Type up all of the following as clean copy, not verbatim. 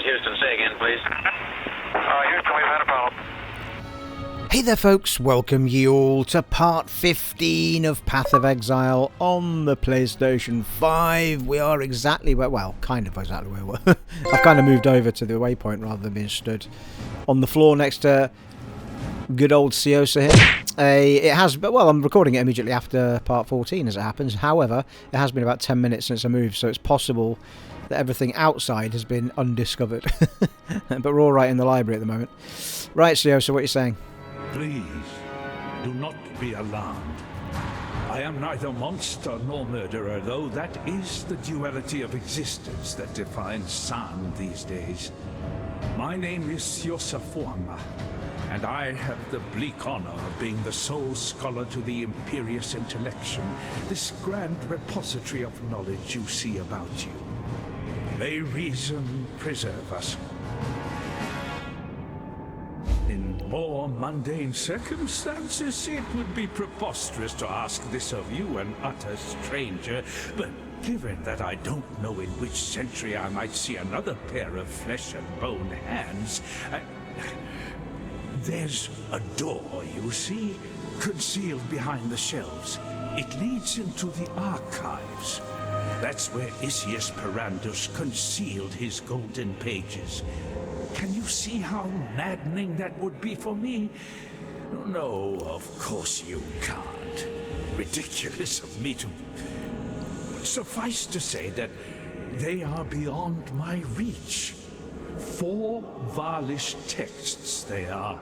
is Houston. Say again, please. Houston, we've had a problem. Hey there folks, welcome you all to part 15 of Path of Exile on the PlayStation 5. We are exactly where, well, kind of exactly where we were. I've kind of moved over to the waypoint rather than being stood on the floor next to good old Siosa here. It has, well, I'm recording it immediately after part 14 as it happens. However, it has been about 10 minutes since I moved, so it's possible that everything outside has been undiscovered. But we're all right in the library at the moment. Right, Siosa, what are you saying? Please, do not be alarmed. I am neither monster nor murderer, though that is the duality of existence that defines San these days. My name is Siosa Fuanga, and I have the bleak honor of being the sole scholar to the Imperius Intellection, this grand repository of knowledge you see about you. May reason preserve us. In more mundane circumstances, it would be preposterous to ask this of you, an utter stranger, but given that I don't know in which century I might see another pair of flesh and bone hands, there's a door, you see, concealed behind the shelves. It leads into the archives. That's where Isius Perandus concealed his golden pages. Can you see how maddening that would be for me? No, of course you can't. Ridiculous of me to... Suffice to say that they are beyond my reach. 4 Varlish texts they are,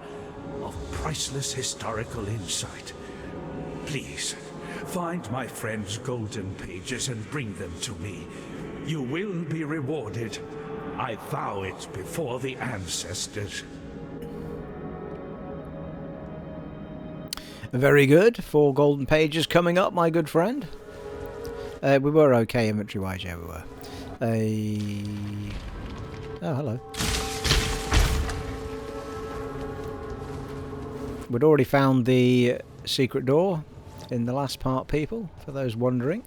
of priceless historical insight. Please, find my friend's golden pages and bring them to me. You will be rewarded. I vow it before the ancestors. Very good. 4 golden pages coming up, my good friend. We were okay inventory-wise, yeah, we were. Oh, hello. We'd already found the secret door in the last part, people, for those wondering.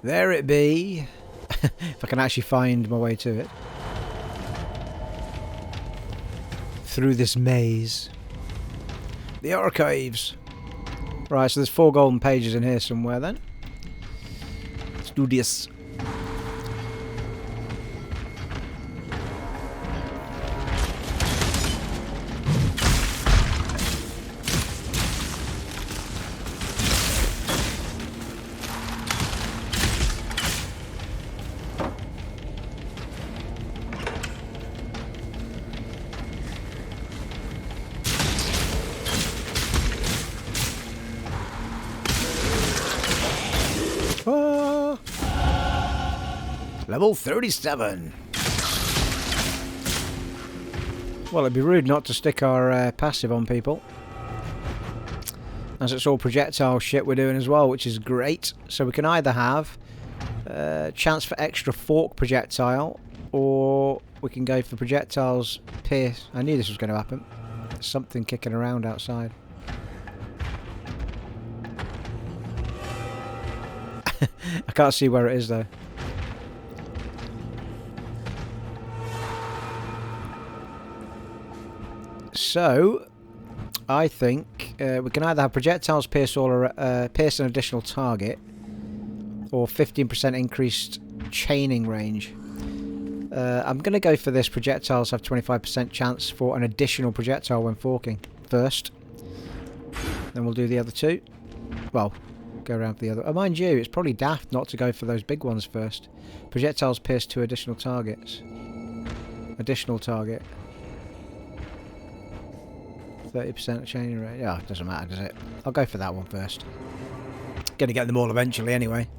There it be. If I can actually find my way to it. Through this maze. The archives. Right, so there's 4 golden pages in here somewhere then. Let's do this. Level 37. Well, it'd be rude not to stick our passive on people. As it's all projectile shit we're doing as well, which is great. So we can either have chance for extra fork projectile, or we can go for projectiles pierce. I knew this was going to happen. There's something kicking around outside. I can't see where it is though. So, I think we can either have projectiles pierce pierce an additional target, or 15% increased chaining range. I'm going to go for this. Projectiles have 25% chance for an additional projectile when forking first. Then we'll do the other 2. Well, go around for the other. Oh, mind you, it's probably daft not to go for those big ones first. Projectiles pierce 2 additional targets. Additional target. 30% chaining rate. Yeah, it doesn't matter, does it? I'll go for that one first. Gonna get them all eventually anyway.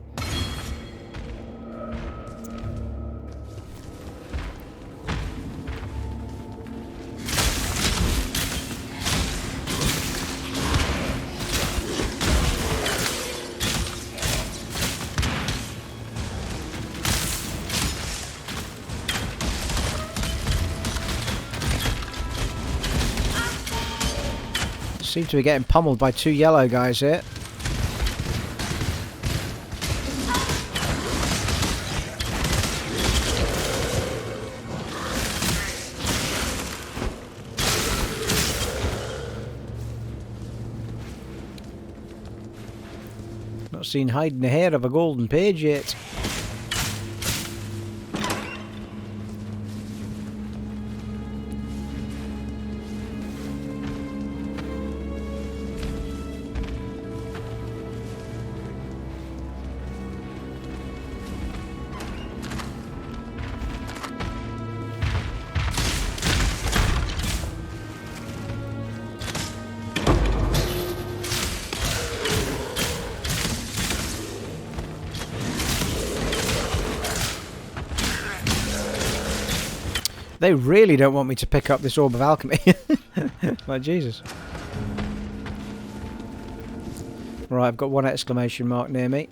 Seem to be getting pummeled by 2 yellow guys here. not seen hiding a hair of a golden page yet. They really don't want me to pick up this Orb of Alchemy. Like, Jesus. Right, I've got one exclamation mark near me.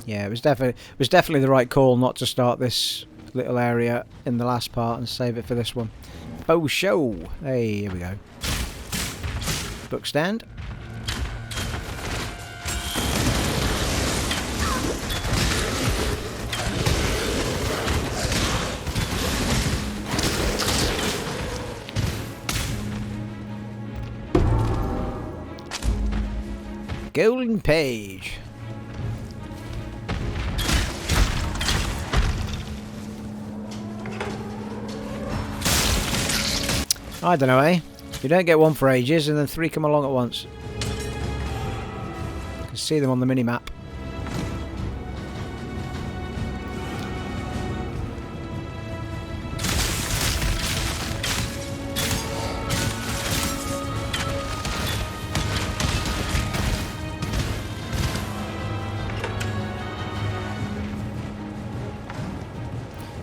Yeah, it was definitely the right call not to start this little area in the last part and save it for this one. Oh, show! Hey, here we go. Book stand. Golden page. I don't know, eh? You don't get one for ages and then 3 come along at once. You can see them on the mini-map.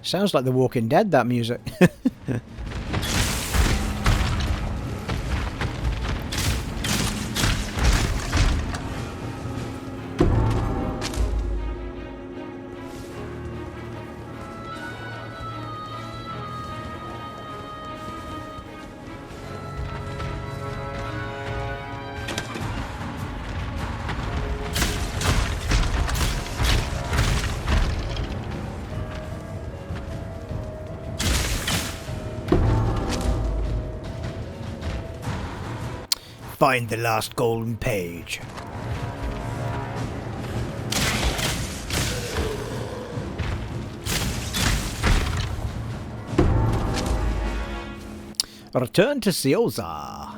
Sounds like The Walking Dead, that music. Find the last golden page. Return to Ciosa.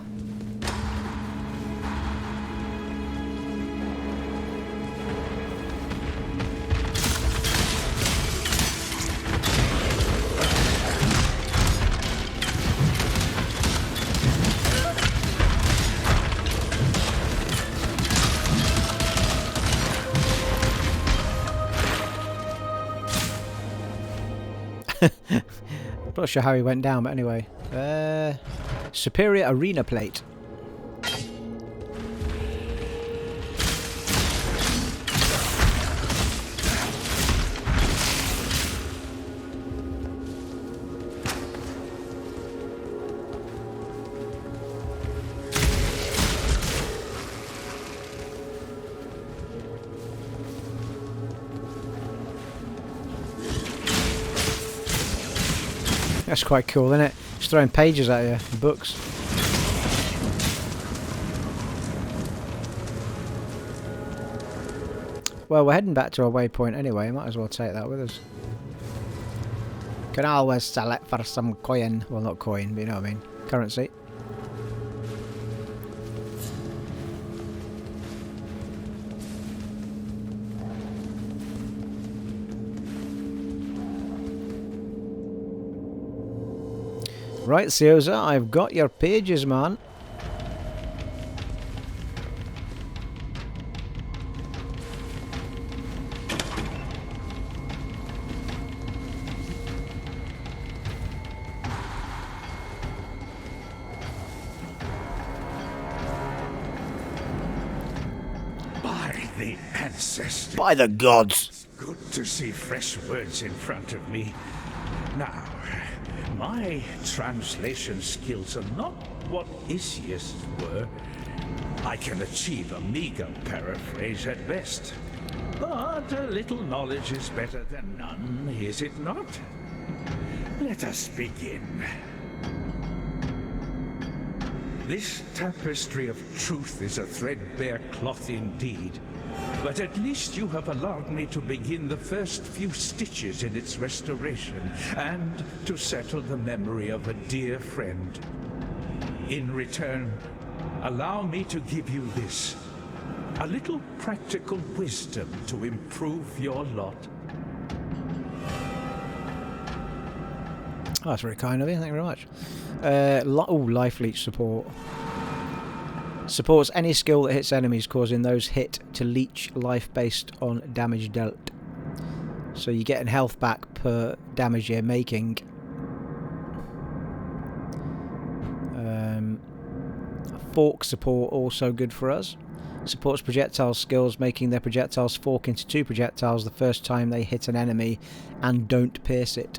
Not sure how he went down, but anyway. Superior Arena Plate. That's quite cool, isn't it? Just throwing pages at you, books. Well, we're heading back to our waypoint anyway, might as well take that with us. Can always sell it for some coin. Well, not coin, but you know what I mean. Currency. Right, Ciosa, I've got your pages, man. By the ancestors. By the gods. It's good to see fresh words in front of me. Now, my translation skills are not what Isius were. I can achieve a meager paraphrase at best. But a little knowledge is better than none, is it not? Let us begin. This tapestry of truth is a threadbare cloth indeed. But at least you have allowed me to begin the first few stitches in its restoration, and to settle the memory of a dear friend. In return, allow me to give you this. A little practical wisdom to improve your lot. Oh, that's very kind of you, thank you very much. Life leech support. Supports any skill that hits enemies, causing those hit to leech life based on damage dealt. So you're getting health back per damage you're making. Fork support, also good for us. Supports projectile skills, making their projectiles fork into 2 projectiles the first time they hit an enemy and don't pierce it.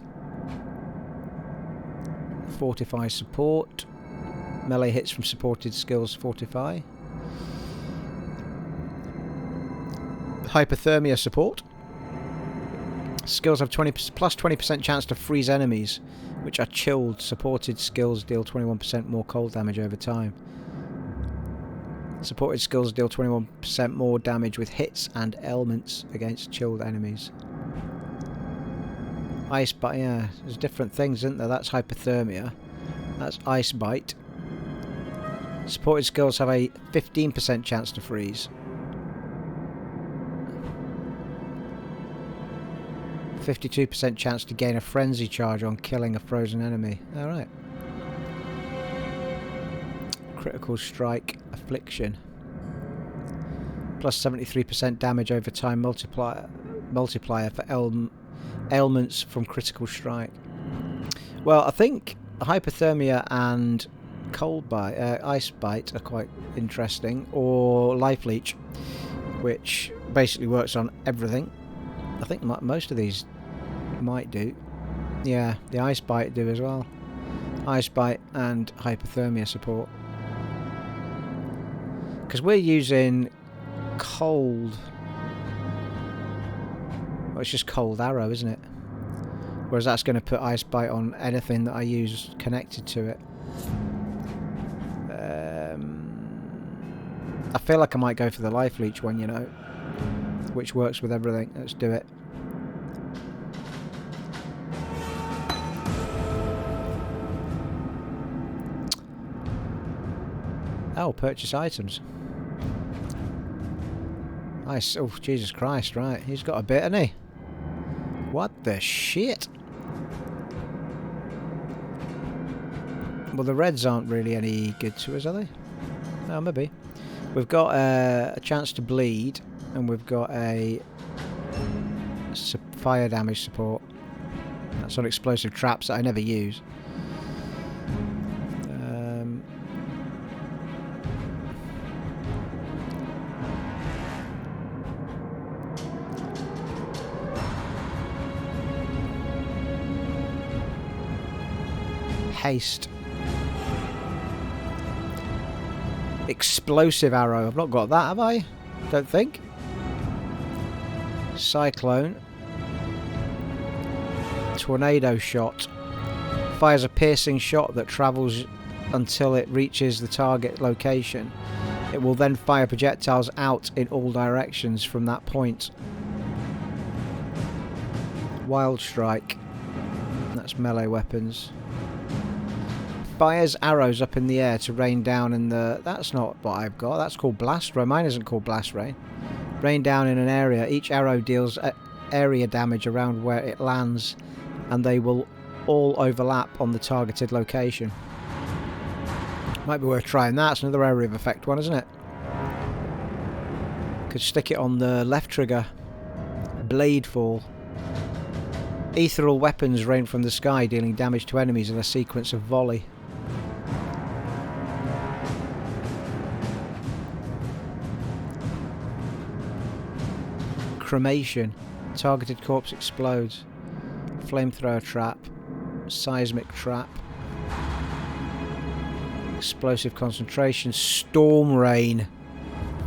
Fortify support. Melee hits from supported skills fortify. Hypothermia support. Skills have plus 20% chance to freeze enemies, which are chilled. Supported skills deal 21% more cold damage over time. Supported skills deal 21% more damage with hits and ailments against chilled enemies. Ice bite, yeah, there's different things, isn't there? That's hypothermia. That's ice bite. Supported skills have a 15% chance to freeze. 52% chance to gain a frenzy charge on killing a frozen enemy. Alright. Critical strike affliction. Plus 73% damage over time multiplier for ailments from critical strike. Well, I think hypothermia and cold bite, ice bite are quite interesting, or life leech, which basically works on everything. I think most of these might do. Yeah, the ice bite do as well. Ice bite and hypothermia support. Because we're using cold. Well, it's just cold arrow, isn't it? Whereas that's going to put ice bite on anything that I use connected to it. I feel like I might go for the life leech one, you know, which works with everything. Let's do it. Oh, purchase items. Nice. Oh, Jesus Christ, right. He's got a bit, hasn't he? What the shit? Well, the reds aren't really any good to us, are they? Oh, maybe. We've got a chance to bleed, and we've got a fire damage support. That's on explosive traps that I never use. Haste. Explosive arrow. I've not got that, have I? Don't think. Cyclone. Tornado shot. Fires a piercing shot that travels until it reaches the target location. It will then fire projectiles out in all directions from that point. Wild strike. That's melee weapons. Fires arrows up in the air to rain down in the... That's not what I've got. That's called blast rain. Mine isn't called blast rain. Rain down in an area. Each arrow deals area damage around where it lands, and they will all overlap on the targeted location. Might be worth trying that. It's another area of effect one, isn't it? Could stick it on the left trigger. Blade fall. Ethereal weapons rain from the sky, dealing damage to enemies in a sequence of volley. Cremation. Targeted corpse explodes. Flamethrower trap. Seismic trap. Explosive concentration. Storm rain.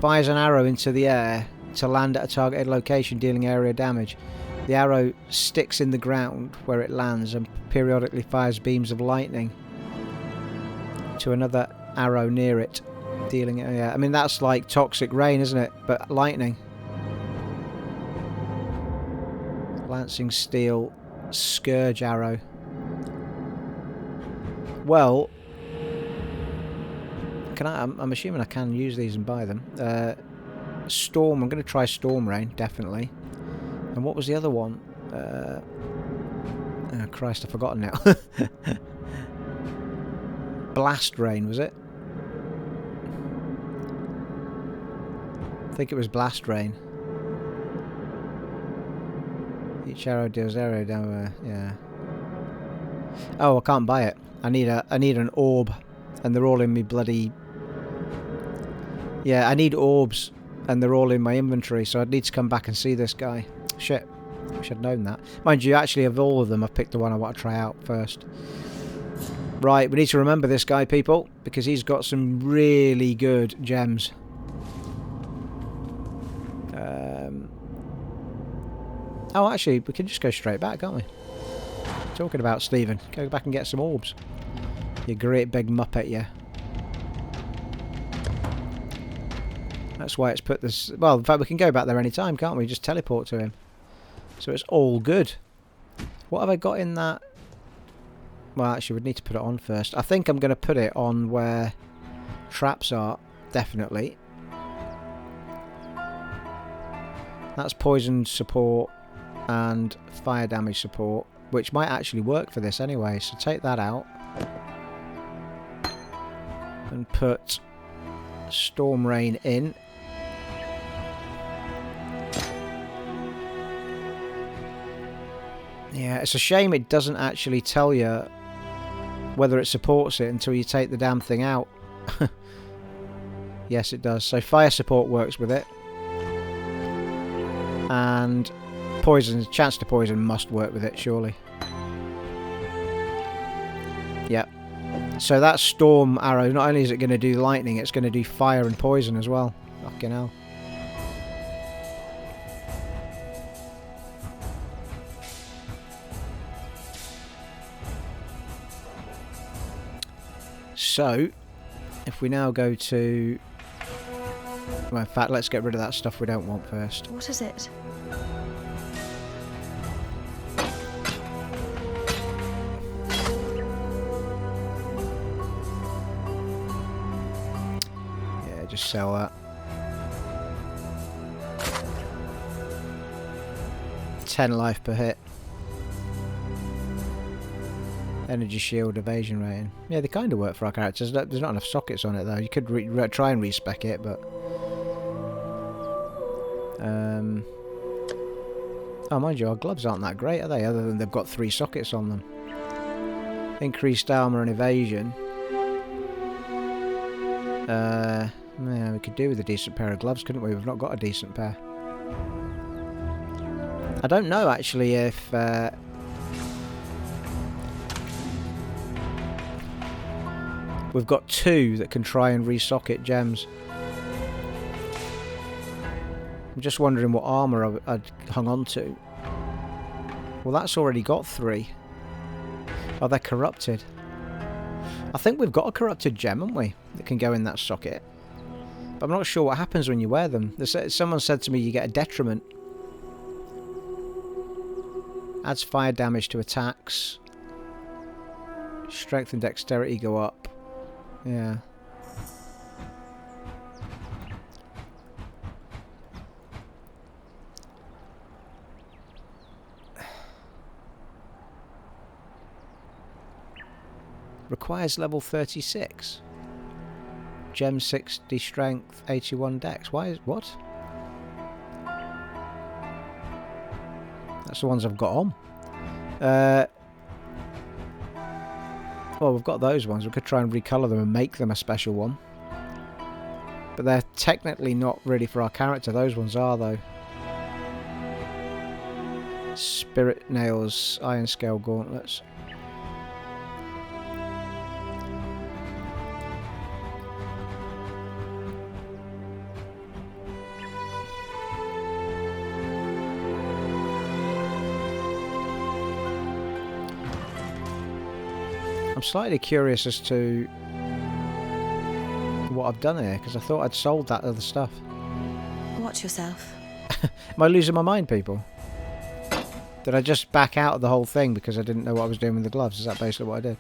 Fires an arrow into the air to land at a targeted location, dealing area damage. The arrow sticks in the ground where it lands and periodically fires beams of lightning to another arrow near it, dealing it. Yeah, I mean that's like toxic rain, isn't it? But lightning. Lancing steel, scourge arrow. Well, can I? I'm assuming I can use these and buy them. Storm. I'm going to try storm rain, definitely. And what was the other one? Oh Christ, I've forgotten now. Blast rain, was it? I think it was blast rain. Each arrow deals arrow down. Yeah. Oh, I can't buy it. I need an orb, and they're all in me bloody. Yeah, I need orbs, and they're all in my inventory. So I'd need to come back and see this guy. Shit, I should have known that. Mind you, actually, of all of them, I've picked the one I want to try out first. Right, we need to remember this guy, people, because he's got some really good gems. Oh, actually, we can just go straight back, can't we? Talking about Stephen. Go back and get some orbs. You great big muppet, yeah. That's why it's put this... Well, in fact, we can go back there any time, can't we? Just teleport to him. So it's all good. What have I got in that? Well, actually, we'd need to put it on first. I think I'm going to put it on where traps are, definitely. That's poison support and fire damage support, which might actually work for this anyway. So take that out and put storm rain in. Yeah, it's a shame it doesn't actually tell you whether it supports it until you take the damn thing out. Yes, it does. So fire support works with it. And poison, chance to poison must work with it, surely. Yep. So that storm arrow, not only is it going to do lightning, it's going to do fire and poison as well. Fucking hell. So, if we now go to... Well, in fact, let's get rid of that stuff we don't want first. What is it? Yeah, just sell that. 10 life per hit. Energy shield, evasion rating. Yeah, they kind of work for our characters. There's not enough sockets on it though. You could try and respec it, but oh, mind you, our gloves aren't that great, are they? Other than they've got 3 sockets on them. Increased armor and evasion. Yeah, we could do with a decent pair of gloves, couldn't we? We've not got a decent pair. I don't know actually if we've got 2 that can try and resocket gems. I'm just wondering what armour I'd hung on to. Well, that's already got 3. Oh, they're corrupted. I think we've got a corrupted gem, haven't we? That can go in that socket. But I'm not sure what happens when you wear them. Someone said to me you get a detriment. Adds fire damage to attacks. Strength and dexterity go up. Yeah. Requires level 36. Gem 60 strength, 81 dex. Why is... what? That's the ones I've got on. Well, we've got those ones. We could try and recolour them and make them a special one. But they're technically not really for our character. Those ones are, though. Spirit nails, iron scale gauntlets. I'm slightly curious as to what I've done here, because I thought I'd sold that other stuff. Watch yourself. Am I losing my mind, people? Did I just back out of the whole thing because I didn't know what I was doing with the gloves? Is that basically what I did?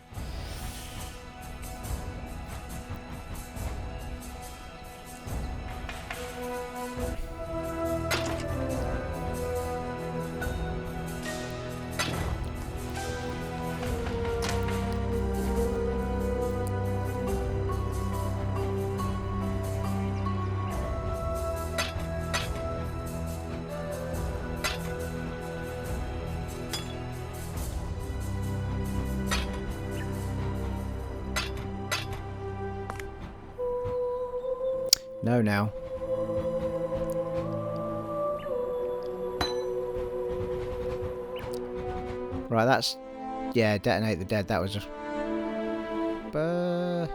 No, now. Right, that's... Yeah, detonate the dead. That was just... Not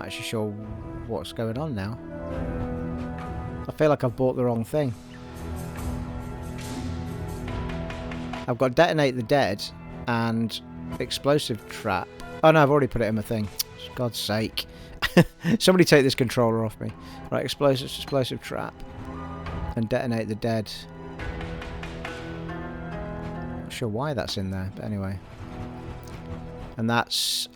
actually sure what's going on now. I feel like I've bought the wrong thing. I've got detonate the dead and... explosive trap. Oh no, I've already put it in my thing. For God's sake. Somebody take this controller off me. Right, explosive trap. And detonate the dead. Not sure why that's in there, but anyway. And that's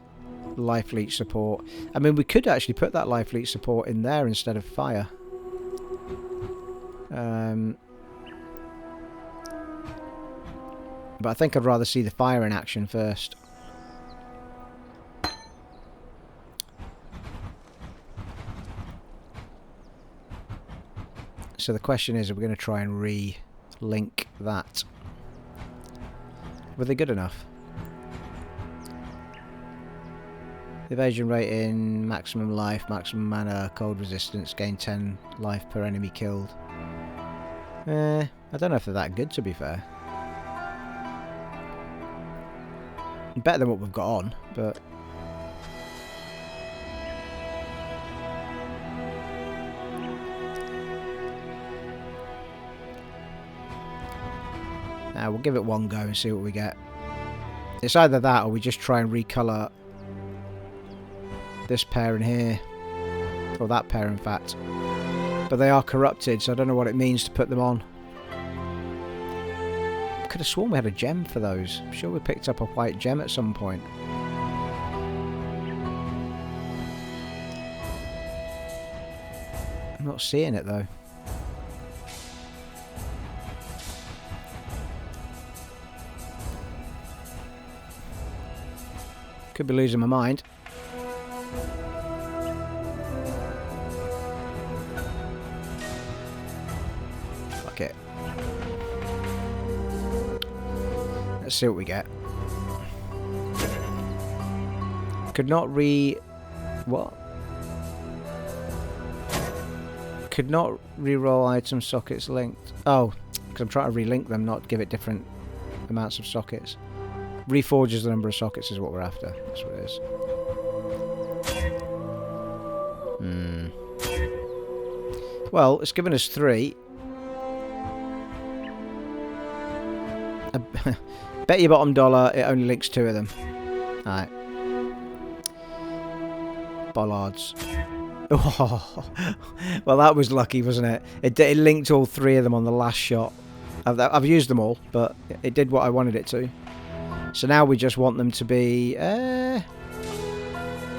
life leech support. I mean, we could actually put that life leech support in there instead of fire. But I think I'd rather see the fire in action first. So the question is, are we going to try and re-link that? Were they good enough? Evasion rating, maximum life, maximum mana, cold resistance, gain 10 life per enemy killed. I don't know if they're that good, to be fair. Better than what we've got on, but... we'll give it one go and see what we get. It's either that or we just try and recolour this pair in here. Or that pair, in fact. But they are corrupted, so I don't know what it means to put them on. Could have sworn we had a gem for those. I'm sure we picked up a white gem at some point. I'm not seeing it though. Could be losing my mind. Fuck it. Let's see what we get. Could not what? Could not re-roll item sockets linked. Oh, because I'm trying to relink them, not give it different amounts of sockets. Reforges the number of sockets is what we're after. That's what it is. Well, it's given us 3. Bet your bottom dollar it only links 2 of them. Alright. Bollards. Oh. Well, that was lucky, wasn't it? It linked all 3 of them on the last shot. I've used them all, but it did what I wanted it to. So now we just want them to be...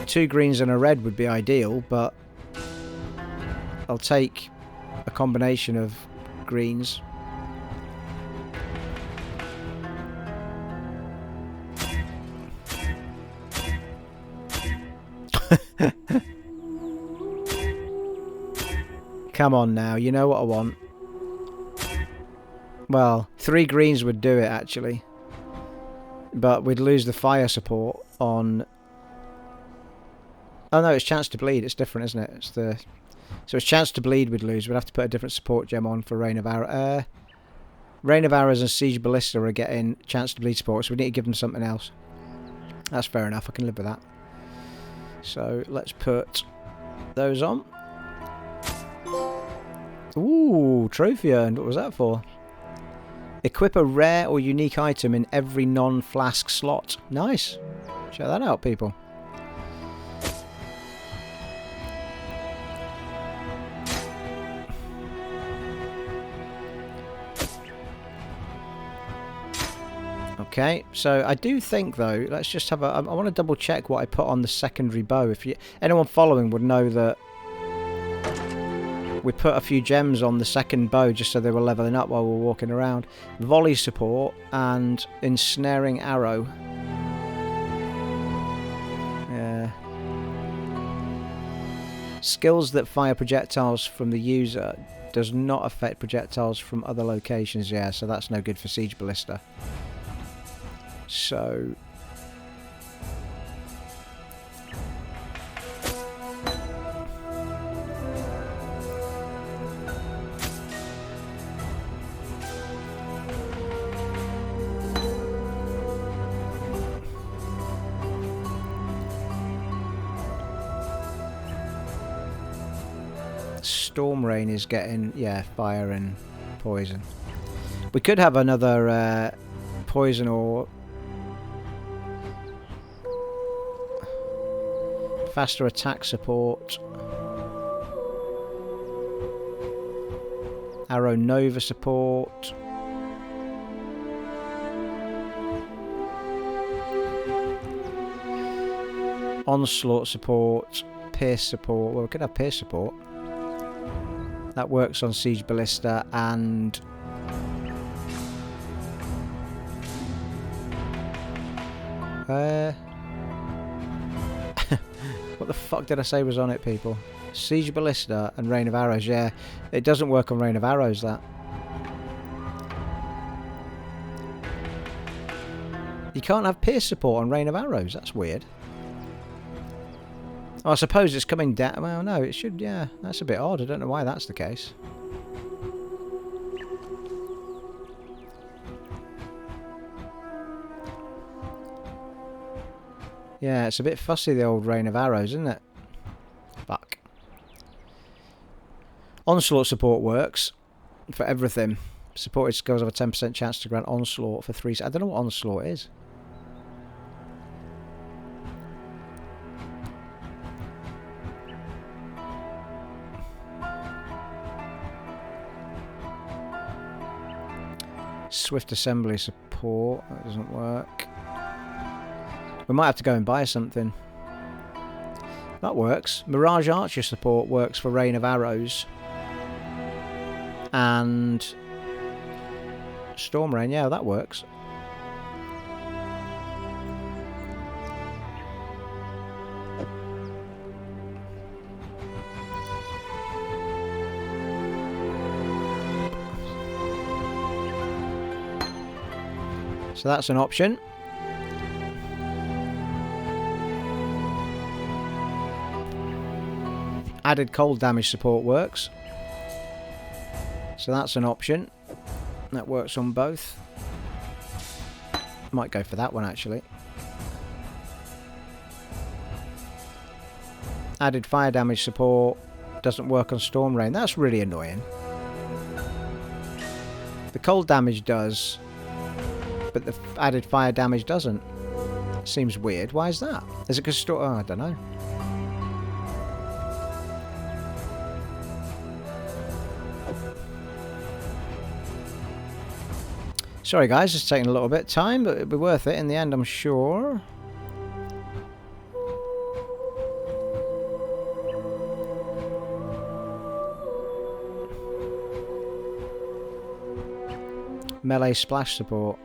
2 greens and a red would be ideal, but... I'll take a combination of greens. Come on now, you know what I want. Well, 3 greens would do it actually. But we'd lose the fire support on... Oh no, it's chance to bleed, it's different, isn't it? It's the... So it's chance to bleed we'd lose. We'd have to put a different support gem on for Rain of Arrows. Rain of Arrows and Siege Ballista are getting chance to bleed support, so we need to give them something else. That's fair enough, I can live with that. So let's put those on. Ooh, trophy earned. What was that for? Equip a rare or unique item in every non-flask slot. Nice. Check that out, people. Okay, so I do think though, let's just have a, I want to double check what I put on the secondary bow. If anyone following would know that we put a few gems on the second bow just so they were leveling up while we were walking around. Volley support and ensnaring arrow. Yeah. Skills that fire projectiles from the user does not affect projectiles from other locations. Yeah, so that's no good for Siege Ballista. So Storm Rain is getting, yeah, fire and poison. We could have another poison or faster attack support. Arrow Nova support. Onslaught support. Pierce support. Well, we could have Pierce support. That works on Siege Ballista and what the fuck did I say was on it, people? Siege Ballista and Rain of Arrows. Yeah, it doesn't work on Rain of Arrows, that. You can't have Pierce support on Rain of Arrows. That's weird. Oh, I suppose it's coming down. Well, no, it should. Yeah, that's a bit odd. I don't know why that's the case. Yeah, it's a bit fussy, the old Rain of Arrows, isn't it? Fuck. Onslaught support works for everything. Supported skills have a 10% chance to grant Onslaught for 3... I don't know what Onslaught is. Swift assembly support. That doesn't work. We might have to go and buy something. That works. Mirage Archer support works for Rain of Arrows. And Storm Rain, yeah, that works. So that's an option. Added cold damage support works. So that's an option. That works on both. Might go for that one actually. Added fire damage support doesn't work on Storm Rain. That's really annoying. The cold damage does, but the added fire damage doesn't. Seems weird. Why is that? Is it because I don't know. Sorry guys, it's taking a little bit of time, but it'll be worth it in the end, I'm sure. Melee splash support.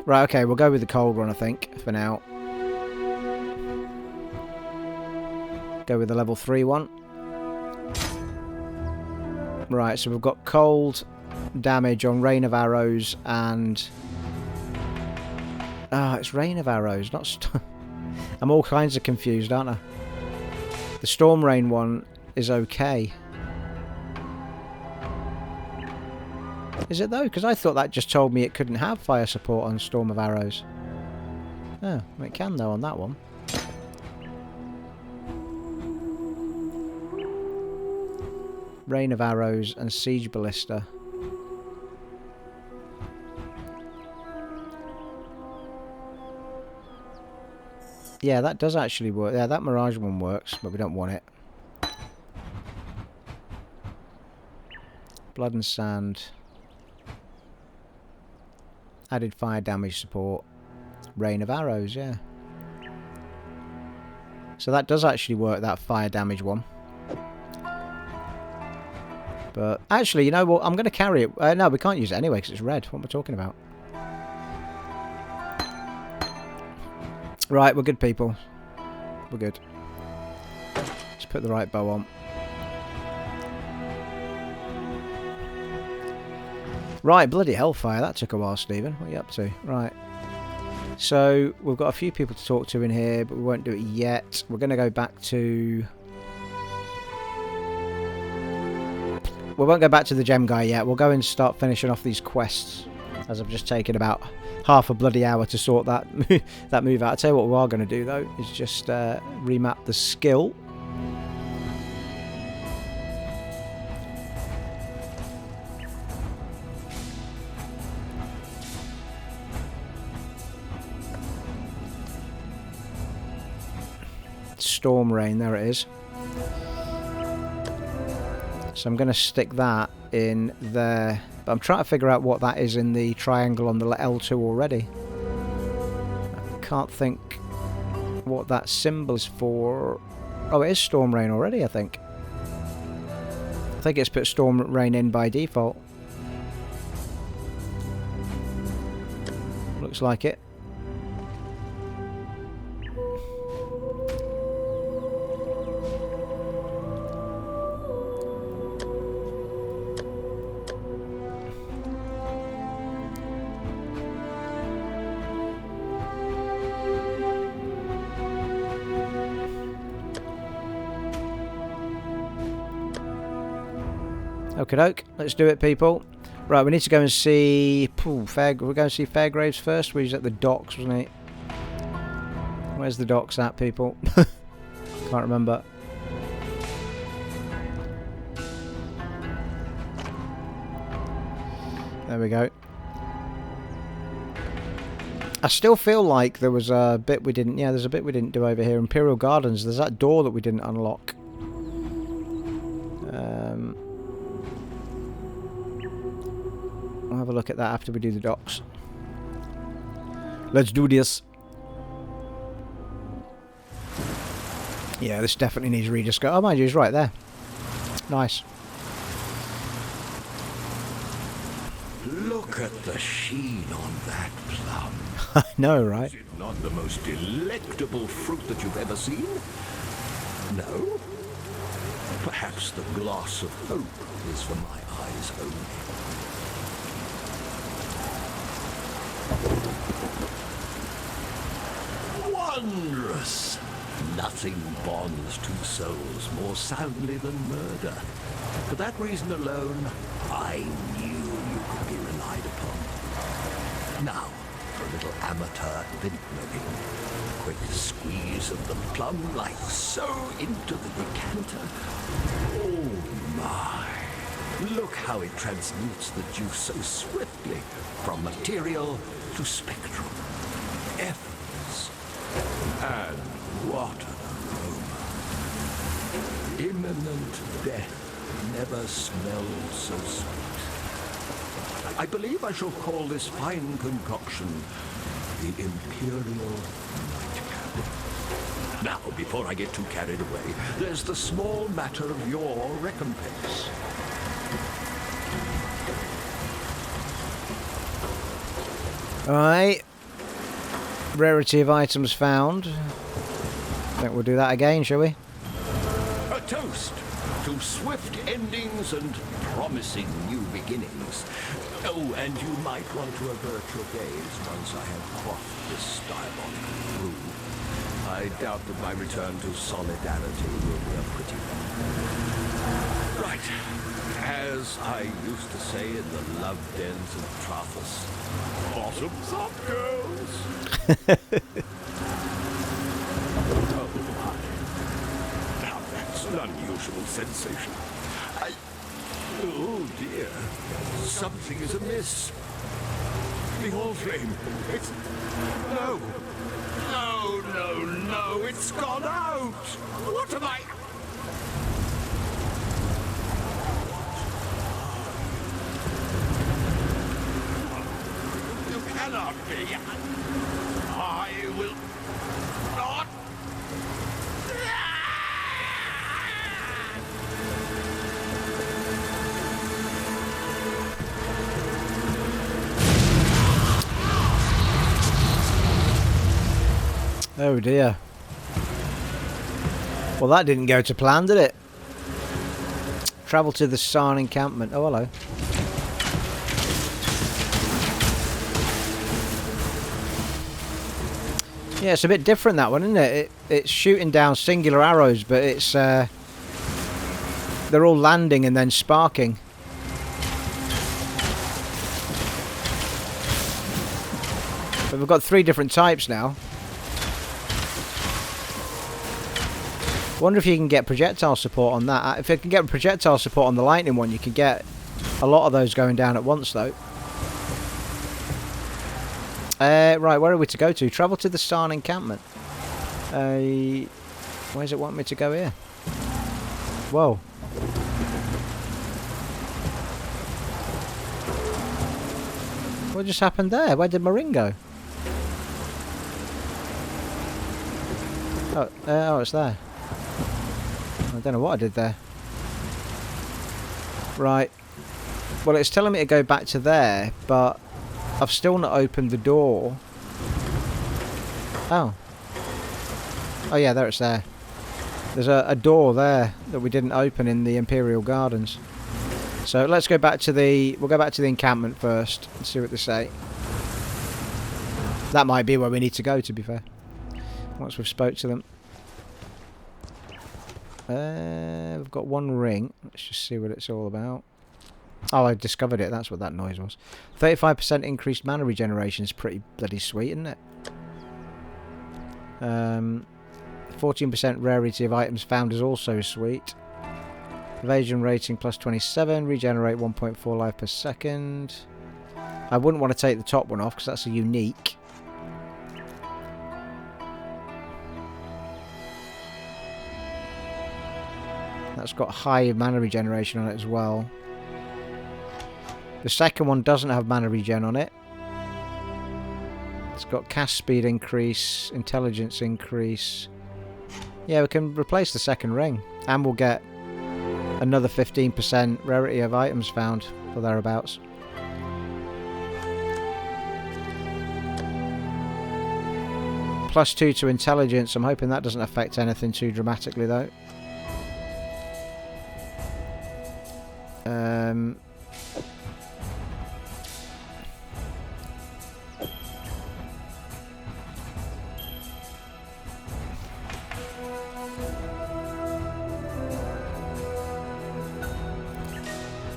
Right, okay, we'll go with the cold one, I think, for now. Go with the level 3 one. Right, so we've got cold damage on Rain of Arrows and... it's Rain of Arrows, not... I'm all kinds of confused, aren't I? The Storm Rain one is okay. Is it though? Because I thought that just told me it couldn't have fire support on Storm of Arrows. Oh, it can though on that one. Rain of Arrows and Siege Ballista. Yeah, that does actually work. Yeah, that Mirage one works, but we don't want it. Blood and sand. Added fire damage support. Rain of arrows, yeah. So that does actually work, that fire damage one. But actually, you know what? I'm going to carry it. No, we can't use it anyway because it's red. What am I talking about? Right, we're good people. We're good. Let's put the right bow on. Right, bloody hellfire. That took a while, Stephen. What are you up to? Right. So, we've got a few people to talk to in here, but we won't do it yet. We're going to go back to... We won't go back to the gem guy yet. We'll go and start finishing off these quests, as I've just taken about half a bloody hour to sort that that move out. I'll tell you what we are going to do, though, is just remap the skill. Storm Rain, there it is. So I'm going to stick that in there. But I'm trying to figure out what that is in the triangle on the L2 already. I can't think what that symbol is for. Oh, it is Storm Rain already, I think. I think it's put Storm Rain in by default. Looks like it. Okie doke, let's do it, people. Right, we need to go and see... we're going to see Fairgraves first. We was at the docks, wasn't it? Where's the docks at, people? Can't remember. There we go. I still feel like there was a bit we didn't... Yeah, there's a bit we didn't do over here. Imperial Gardens. There's that door that we didn't unlock. I'll have a look at that after we do the docks. Let's do this. Yeah, this definitely needs rediscover. Oh, mind you, he's right there. Nice. Look at the sheen on that plum. I know, right? Is it not the most delectable fruit that you've ever seen? No? Perhaps the gloss of hope is for my eyes only. Wondrous! Nothing bonds two souls more soundly than murder. For that reason alone, I knew you could be relied upon. Now, for a little amateur vintnering. Quick squeeze of the plum like so into the decanter. Oh my! Look how it transmutes the juice so swiftly from material to spectrum. Effortless. And what an aroma. Imminent death never smelled so sweet. I believe I shall call this fine concoction the Imperial Nightcap. Now, before I get too carried away, there's the small matter of your recompense. Alright. Rarity of items found. I think we'll do that again, shall we? A toast to swift endings and promising new beginnings. Oh, and you might want to avert your gaze once I have quaffed this diabolical brew. I doubt that my return to solidarity will be a pretty one. Right. As I used to say in the love dens of Traphos, bottoms up, girls! Oh, my. Now that's an unusual sensation. Oh, dear. Something is amiss. The All Flame. It's... No! No, no, no, it's gone out! What am I... You cannot be. I will not... Oh dear. Well, that didn't go to plan, did it? Travel to the Sarn encampment. Oh, hello. Yeah, it's a bit different, that one, isn't it? It's shooting down singular arrows, but it's they're all landing and then sparking. But we've got 3 different types now. Wonder if you can get projectile support on that. If you can get projectile support on the lightning one, you can get a lot of those going down at once, though. Right, where are we to go to? Travel to the Sarn encampment. Where does it want me to go here? Whoa. What just happened there? Where did Marin go? Oh, it's there. I don't know what I did there. Right. Well, it's telling me to go back to there, but I've still not opened the door. Oh. Oh yeah, there it's there. There's a door there that we didn't open in the Imperial Gardens. So let's go back to the... We'll go back to the encampment first and see what they say. That might be where we need to go, to be fair. Once we've spoke to them. We've got 1 ring. Let's just see what it's all about. Oh, I discovered it. That's what that noise was. 35% increased mana regeneration is pretty bloody sweet, isn't it? 14% rarity of items found is also sweet. Evasion rating plus 27. Regenerate 1.4 life per second. I wouldn't want to take the top one off because that's a unique. That's got high mana regeneration on it as well. The second one doesn't have mana regen on it. It's got cast speed increase, intelligence increase. Yeah, we can replace the second ring. And we'll get another 15% rarity of items found, or thereabouts. +2 to intelligence. I'm hoping that doesn't affect anything too dramatically, though.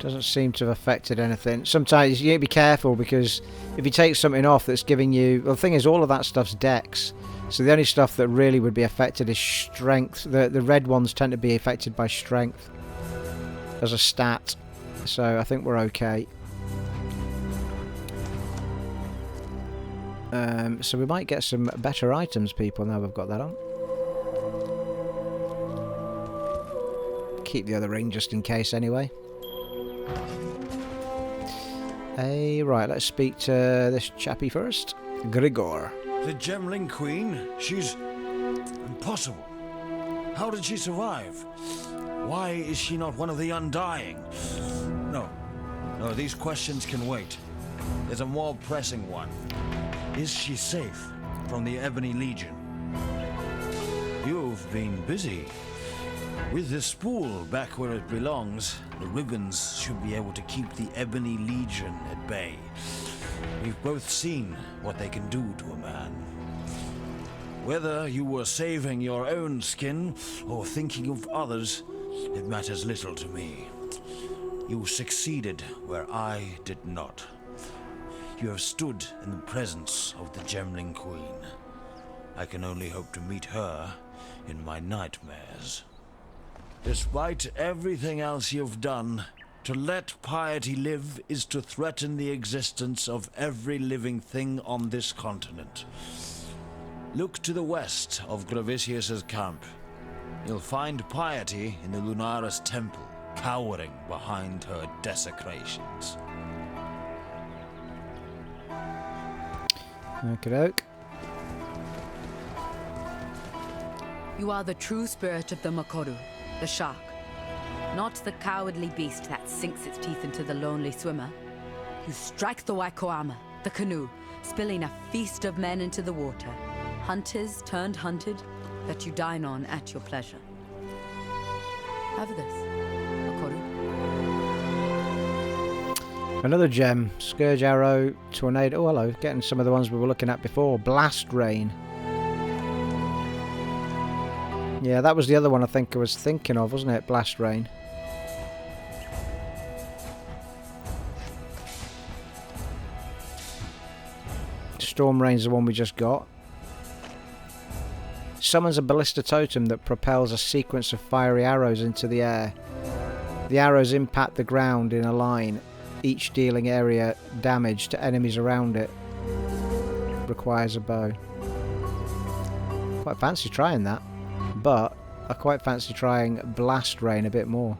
Doesn't seem to have affected anything. Sometimes you need to be careful because if you take something off that's giving you... Well, the thing is, all of that stuff's dex. So the only stuff that really would be affected is strength. The red ones tend to be affected by strength as a stat. So I think we're okay. So we might get some better items, people, now we've got that on. Keep the other ring just in case anyway. Right, let's speak to this chappie first. Grigor. The Gemling Queen? She's... impossible. How did she survive? Why is she not one of the Undying? No, these questions can wait. There's a more pressing one. Is she safe from the Ebony Legion? You've been busy. With the spool back where it belongs, the ribbons should be able to keep the Ebony Legion at bay. We've both seen what they can do to a man. Whether you were saving your own skin or thinking of others, it matters little to me. You succeeded where I did not. You have stood in the presence of the Gemling Queen. I can only hope to meet her in my nightmares. Despite everything else you've done, to let Piety live is to threaten the existence of every living thing on this continent. Look to the west of Gravisius's camp. You'll find Piety in the Lunaris temple, cowering behind her desecrations. Okey-doke. You are the true spirit of the Makoru, the shark. Not the cowardly beast that sinks its teeth into the lonely swimmer. You strike the Waikoama, the canoe, spilling a feast of men into the water. Hunters turned hunted, that you dine on at your pleasure. Have this, Makoru. Another gem. Scourge arrow, tornado. Oh, hello. Getting some of the ones we were looking at before. Blast rain. Yeah, that was the other one I think I was thinking of, wasn't it? Blast rain. Storm rain's the one we just got. Summons a ballista totem that propels a sequence of fiery arrows into the air. The arrows impact the ground in a line, each dealing area damage to enemies around it. Requires a bow. Quite fancy trying that, but I quite fancy trying blast rain a bit more.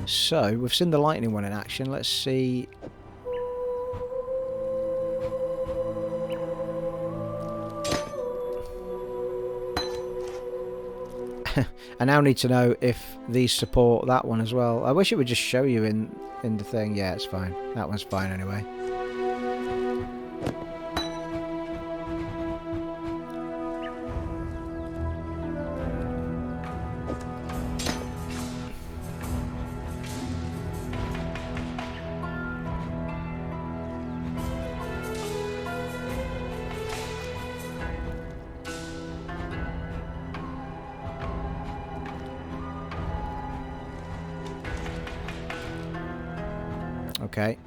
So, we've seen the lightning one in action. Let's see. I now need to know if these support that one as well. I wish it would just show you in the thing. Yeah, it's fine. That one's fine anyway. Okay.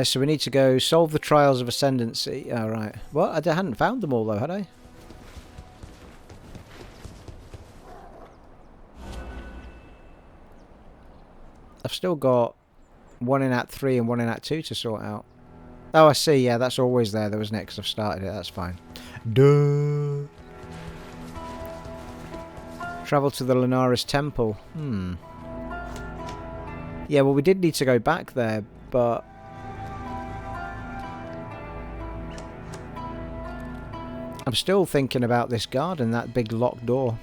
So we need to go solve the trials of ascendancy. Oh, right. Well, I hadn't found them all though, had I? I've still got one in Act 3 and one in Act 2 to sort out. Oh, I see. Yeah, that's always there, though, isn't it? Because I've started it. That's fine. Duh. Travel to the Lunaris temple. Yeah, well, we did need to go back there, but I'm still thinking about this garden, that big locked door.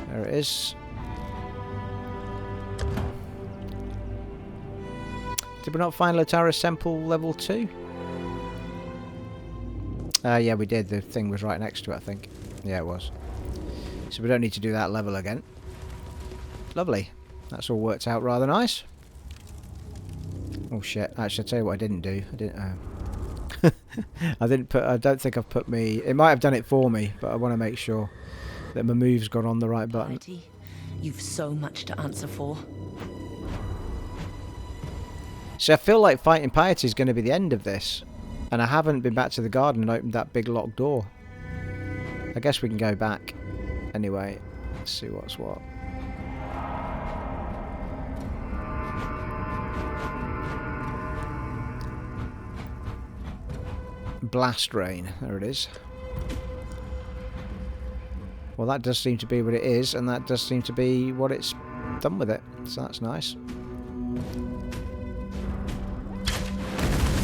There it is. Did we not find Lotaris Temple level 2? Yeah, we did. The thing was right next to it, I think. Yeah, it was. So we don't need to do that level again. Lovely. That's all worked out rather nice. Oh shit! Actually, I'll tell you what I didn't do. I didn't. I didn't put. I don't think I've put me. It might have done it for me, but I want to make sure that my move's got on the right button. Piety, you've so much to answer for. See, I feel like fighting Piety is going to be the end of this, and I haven't been back to the garden and opened that big locked door. I guess we can go back anyway. Let's see what's what. Blast rain. There it is. Well, that does seem to be what it is, and that does seem to be what it's done with it. So that's nice.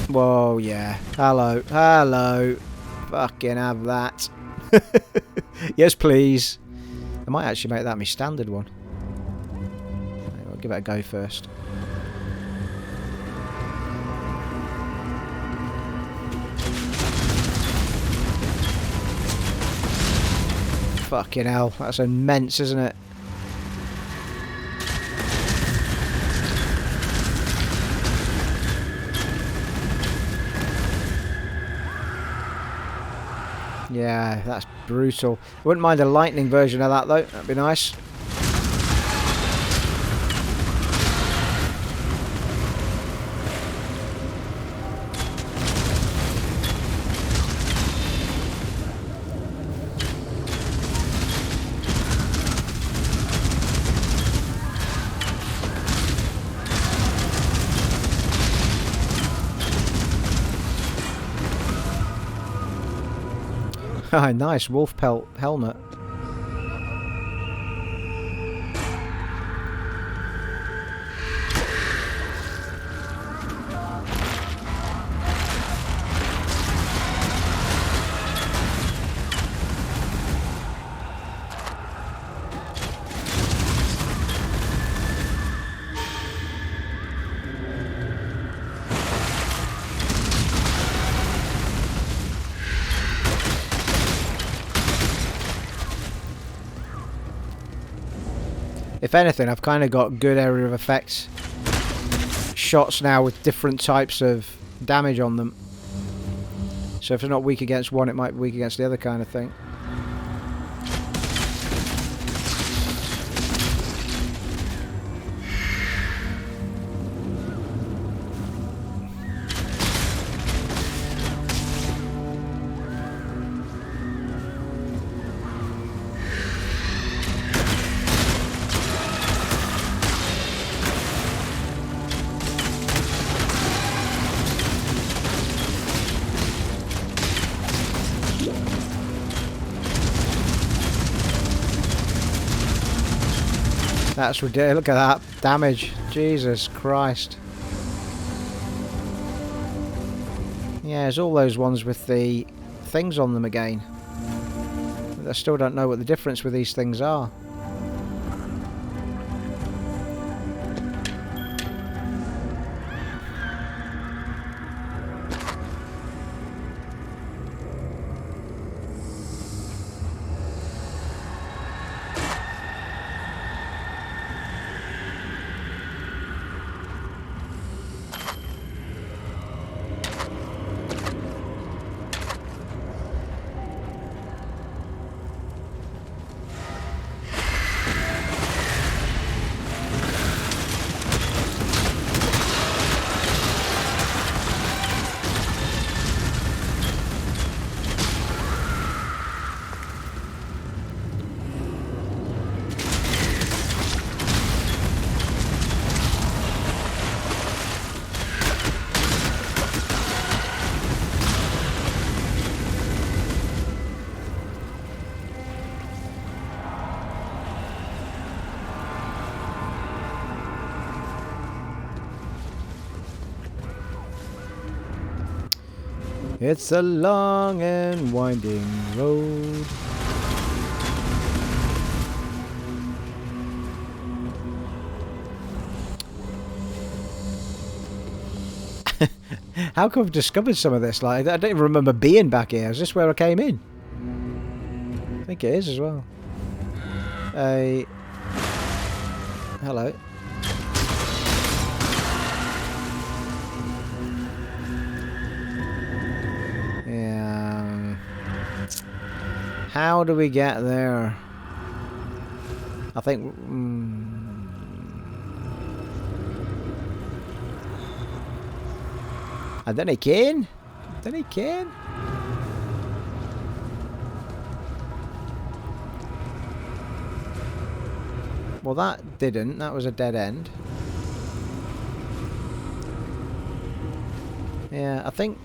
Whoa, yeah. Hello. Hello. Fucking have that. Yes, please. I might actually make that my standard one. I'll give it a go first. Fucking hell, that's immense, isn't it? Yeah, that's brutal. I wouldn't mind a lightning version of that, though. That'd be nice. Nice wolf pelt helmet. If anything, I've kind of got good area of effect shots now with different types of damage on them. So if it's not weak against one, it might be weak against the other kind of thing. That's ridiculous. Look at that damage. Jesus Christ. Yeah, there's all those ones with the things on them again. I still don't know what the difference with these things are. It's a long and winding road. How come I've discovered some of this? Like, I don't even remember being back here. Is this where I came in? I think it is as well. Hello. How do we get there? I think... And then he can? Then he can? Well, that didn't. That was a dead end. Yeah, I think...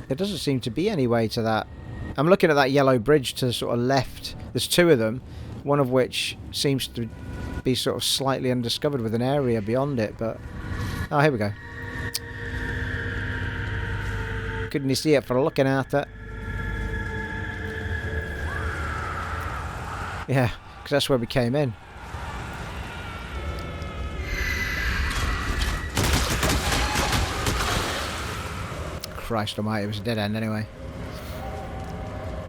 There doesn't seem to be any way to that. I'm looking at that yellow bridge to the sort of left. There's two of them, one of which seems to be sort of slightly undiscovered with an area beyond it, but... Oh, here we go. Couldn't you see it for looking at it? Yeah, because that's where we came in. Christ almighty, it was a dead end anyway.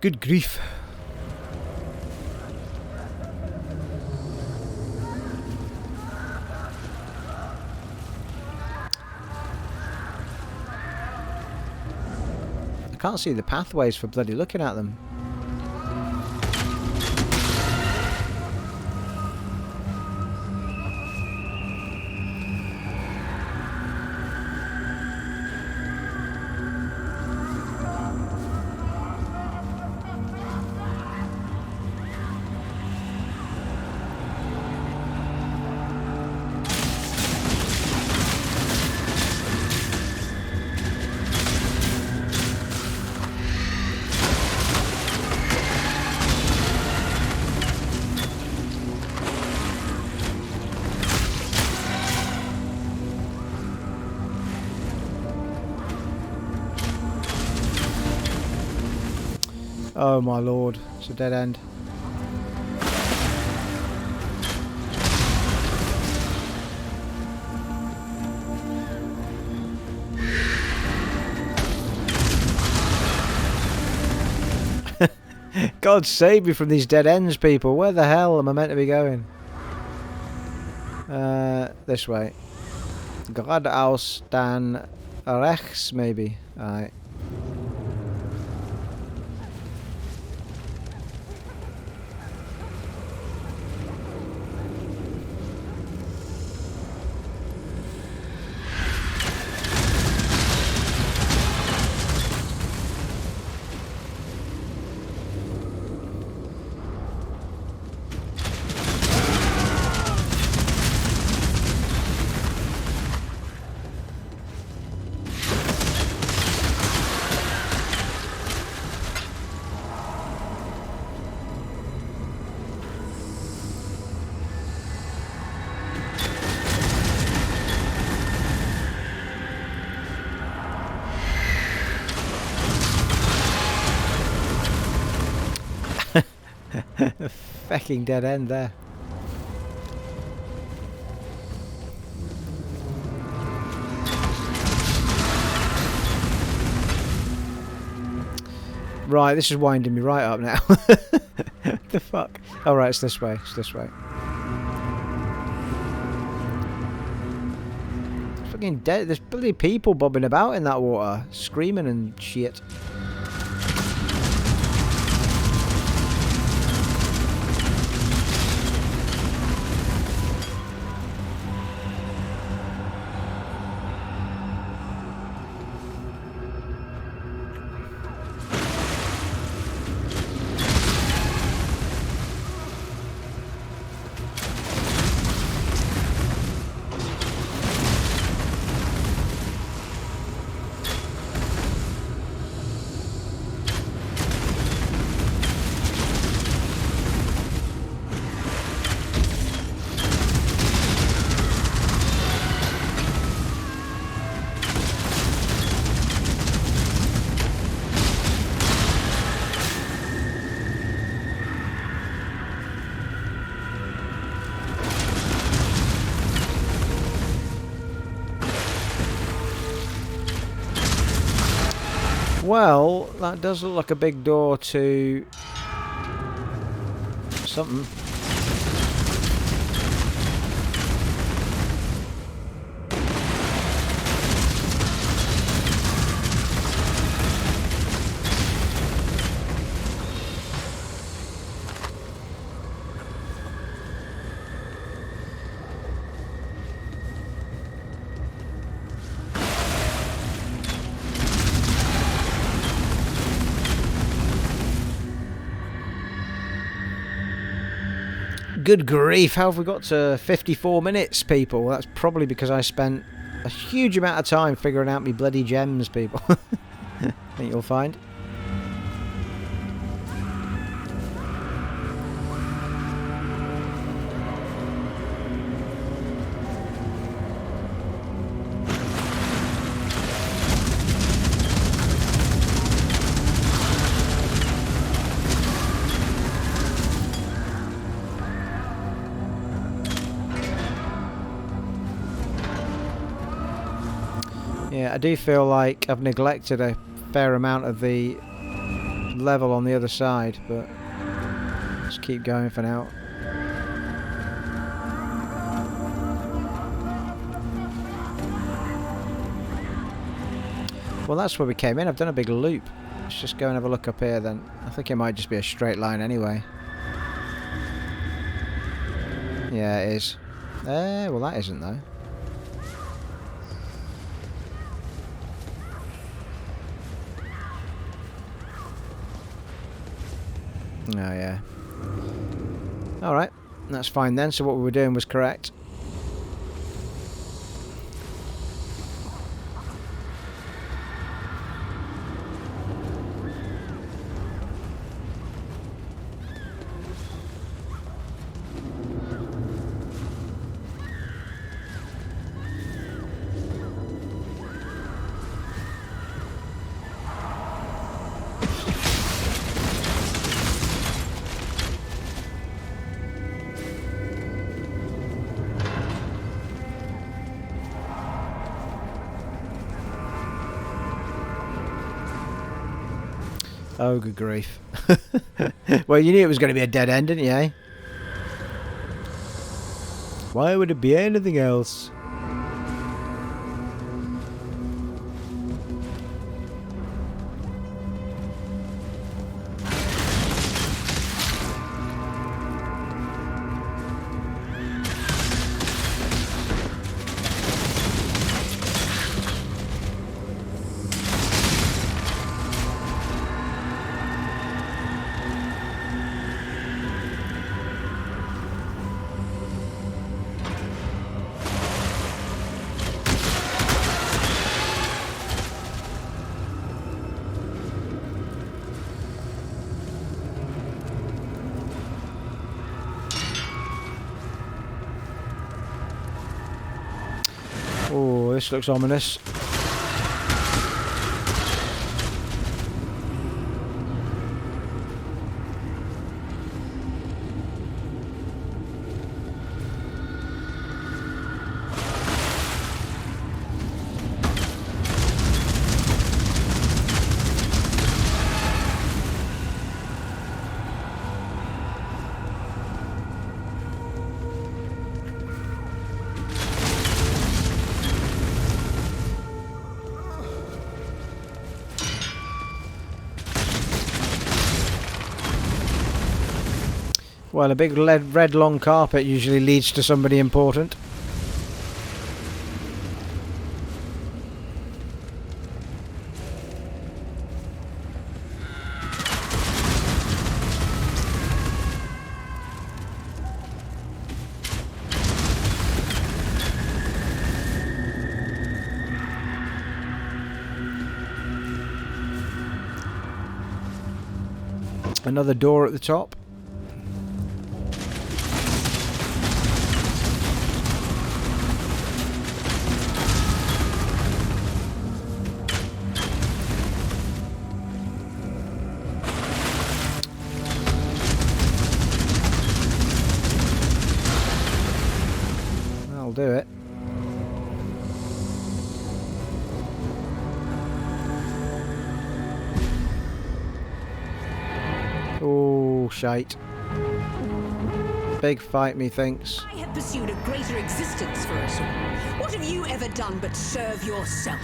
Good grief. can't see the pathways for bloody looking at them. Oh my lord, it's a dead end. God save me from these dead ends, people. Where the hell am I meant to be going? This way. Geradeaus, dann rechts, maybe. Alright. A fucking dead end there. Right, this is winding me right up now. The fuck? Oh right, it's this way. It's this way. It's fucking dead. There's bloody people bobbing about in that water, screaming and shit. Well, that does look like a big door to something. Good grief, how have we got to 54 minutes, people? That's probably because I spent a huge amount of time figuring out me bloody gems, people. I think you'll find. Yeah, I do feel like I've neglected a fair amount of the level on the other side, but let's keep going for now. Well, that's where we came in. I've done a big loop. Let's just go and have a look up here then. I think it might just be a straight line anyway. Yeah, it is. Well, that isn't though. Oh yeah. Alright, that's fine then. So what we were doing was correct. Oh, good grief. Well, you knew it was going to be a dead end, didn't you, eh? Why would it be anything else? Oh, this looks ominous. Well, a big red long carpet usually leads to somebody important. Another door at the top. That'll do it. Oh, shite. Big fight, methinks. I have pursued a greater existence for us all. What have you ever done but serve yourself?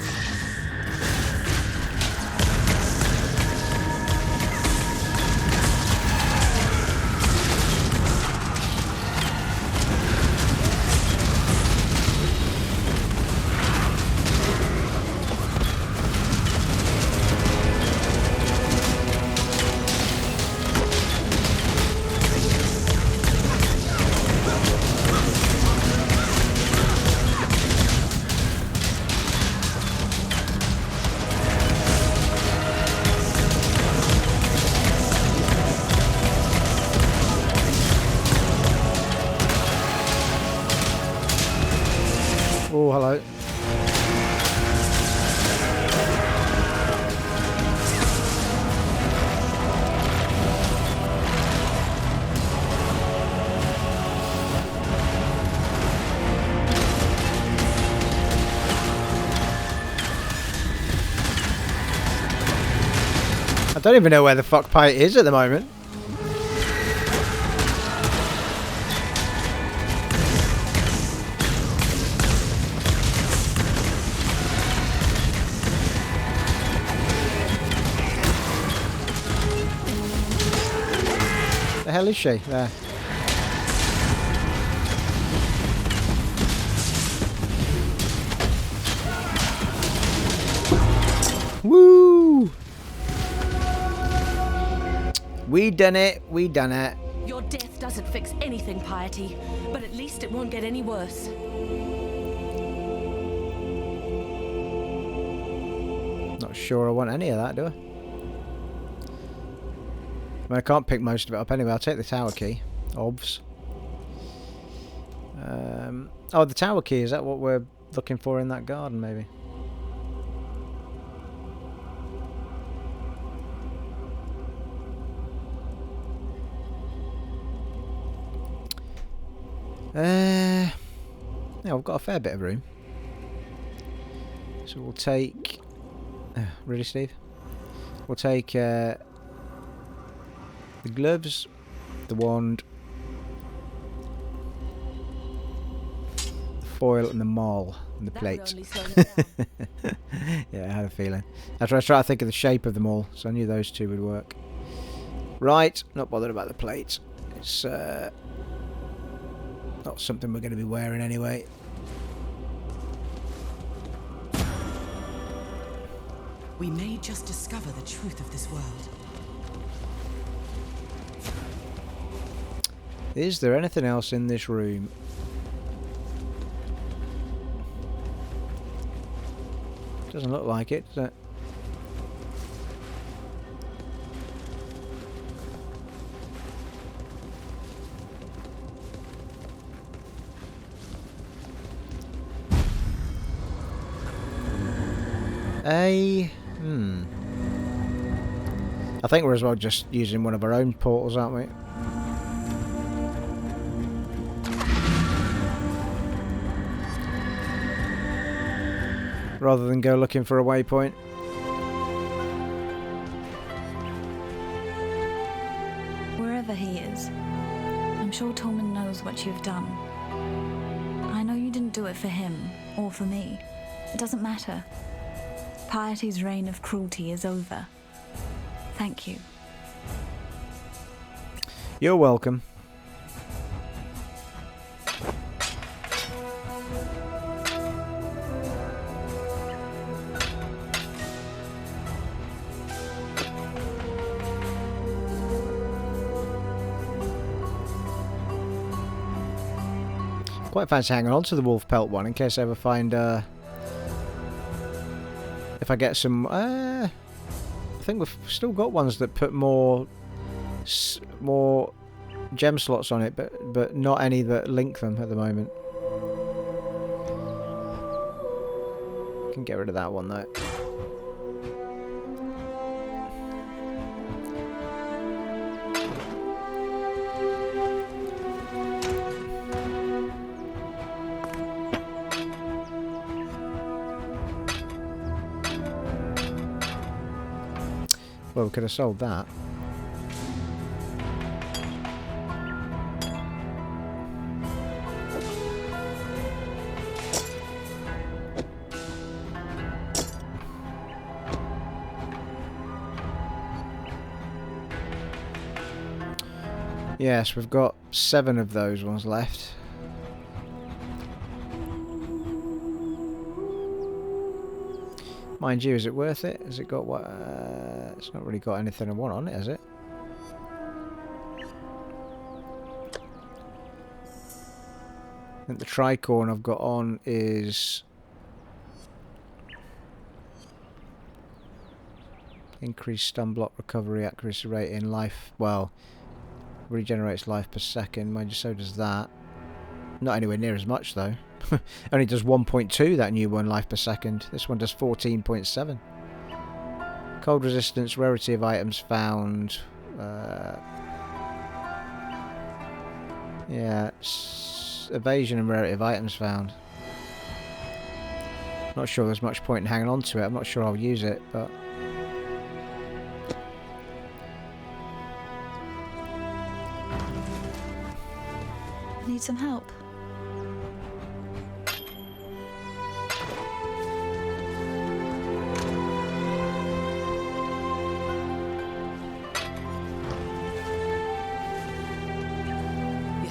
Oh, hello. I don't even know where the fuck Piety is at the moment. hell is she? There. Woo! We done it. We done it. Your death doesn't fix anything, Piety, but at least it won't get any worse. Not sure I want any of that, do I? I mean, I can't pick most of it up anyway. I'll take the tower key. Obvs. Oh, the tower key. Is that what we're looking for in that garden, maybe? Yeah, we've got a fair bit of room. So we'll take... really, Steve? We'll take the gloves, the wand, the foil, and the maul, and the plate. Yeah, I had a feeling. I was trying to think of the shape of them all, so I knew those two would work. Right, not bothered about the plate. It's not something we're going to be wearing anyway. We may just discover the truth of this world. Is there anything else in this room? Doesn't look like it, does it? I think we're as well just using one of our own portals, aren't we? Rather than go looking for a waypoint. Wherever he is, I'm sure Tolman knows what you've done. I know you didn't do it for him, or for me. It doesn't matter. Piety's reign of cruelty is over. Thank you. You're welcome. Quite fancy hanging on to the wolf pelt one in case I ever find if I get some I think we've still got ones that put more gem slots on it, but not any that link them at the moment. Can get rid of that one though. Well, we could have sold that. Yes, we've got 7 of those ones left. Mind you, is it worth it? Has it got what? It's not really got anything I want on it, has it? I think the tricorn I've got on is increased stun block recovery accuracy rate in life. Well, regenerates life per second. Mind you, so does that. Not anywhere near as much though. Only does 1.2, that new one, life per second. This one does 14.7. Cold resistance, rarity of items found. Yeah, evasion and rarity of items found. Not sure there's much point in hanging on to it. I'm not sure I'll use it, but Need some help?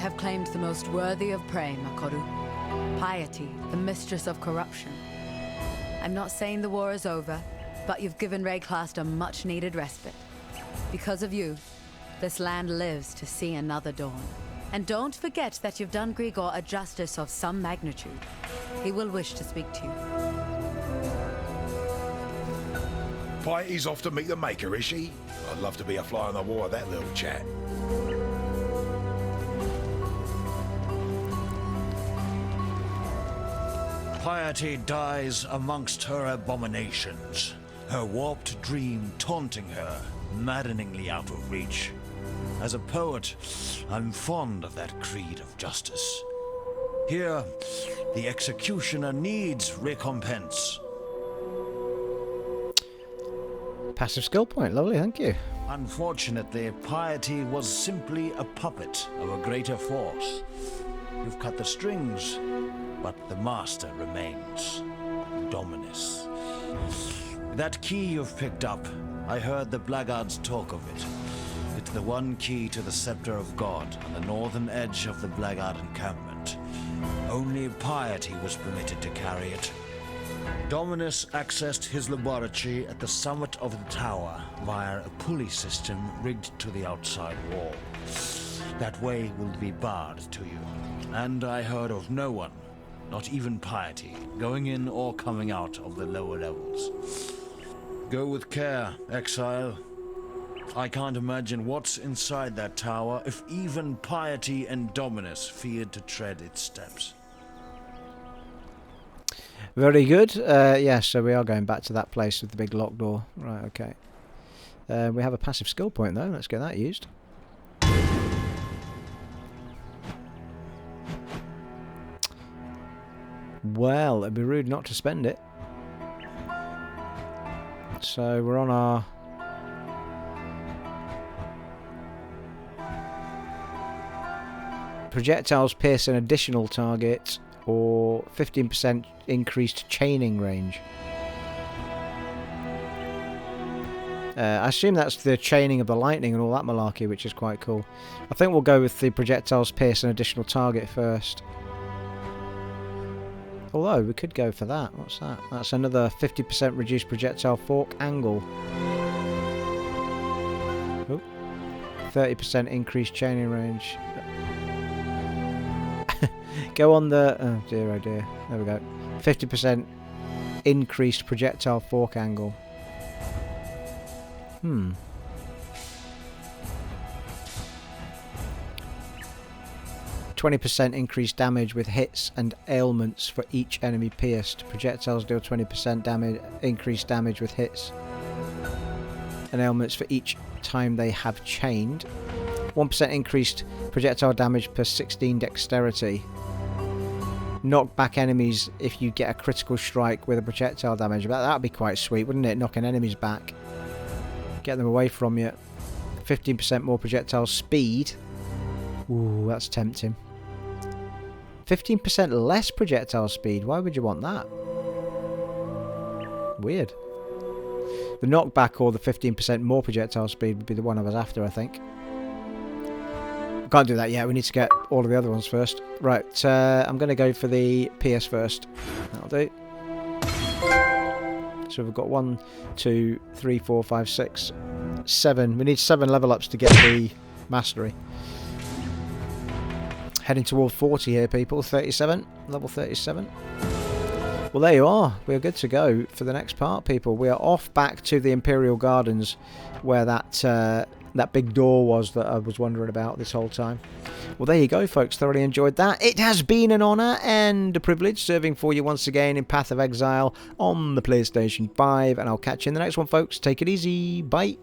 have claimed the most worthy of prey, Makoru. Piety, the mistress of corruption. I'm not saying the war is over, but you've given Rayclast a much-needed respite. Because of you, this land lives to see another dawn. And don't forget that you've done Grigor a justice of some magnitude. He will wish to speak to you. Piety's off to meet the Maker, is she? I'd love to be a fly on the wall of that little chat. Piety dies amongst her abominations, her warped dream taunting her, maddeningly out of reach. As a poet, I'm fond of that creed of justice. Here, the executioner needs recompense. Passive skill point, lovely, thank you. Unfortunately, Piety was simply a puppet of a greater force. You've cut the strings, but the master remains. Dominus. That key you've picked up, I heard the blackguards talk of it. It's the one key to the Scepter of God on the northern edge of the blackguard encampment. Only Piety was permitted to carry it. Dominus accessed his laboratory at the summit of the tower via a pulley system rigged to the outside wall. That way will be barred to you. And I heard of no one, not even Piety, going in or coming out of the lower levels. Go with care, Exile. I can't imagine what's inside that tower if even Piety and Dominus feared to tread its steps. Very good. Yeah, so we are going back to that place with the big locked door. Right, okay. We have a passive skill point though. Let's get that used. Well, it'd be rude not to spend it. So we're on our... projectiles pierce an additional target or 15% increased chaining range. I assume that's the chaining of the lightning and all that malarkey, which is quite cool. I think we'll go with the projectiles pierce an additional target first. Although, we could go for that. What's that? That's another 50% reduced projectile fork angle. Oh. 30% increased chaining range. Go on the... oh dear, oh dear. There we go. 50% increased projectile fork angle. 20% increased damage with hits and ailments for each enemy pierced. Projectiles deal 20% damage, increased damage with hits and ailments for each time they have chained. 1% increased projectile damage per 16 dexterity. Knock back enemies if you get a critical strike with a projectile damage. That would be quite sweet, wouldn't it? Knocking enemies back. Get them away from you. 15% more projectile speed. Ooh, that's tempting. 15% less projectile speed. Why would you want that? Weird. The knockback or the 15% more projectile speed would be the one I was after, I think. Can't do that yet. We need to get all of the other ones first. Right, I'm going to go for the PS first. That'll do. So we've got 1, 2, 3, 4, 5, 6, 7. We need 7 level ups to get the mastery. Heading toward 40 here, people. 37. Level 37. Well, there you are. We're good to go for the next part, people. We are off back to the Imperial Gardens where that big door was that I was wondering about this whole time. Well, there you go, folks. Thoroughly enjoyed that. It has been an honour and a privilege serving for you once again in Path of Exile on the PlayStation 5. And I'll catch you in the next one, folks. Take it easy. Bye.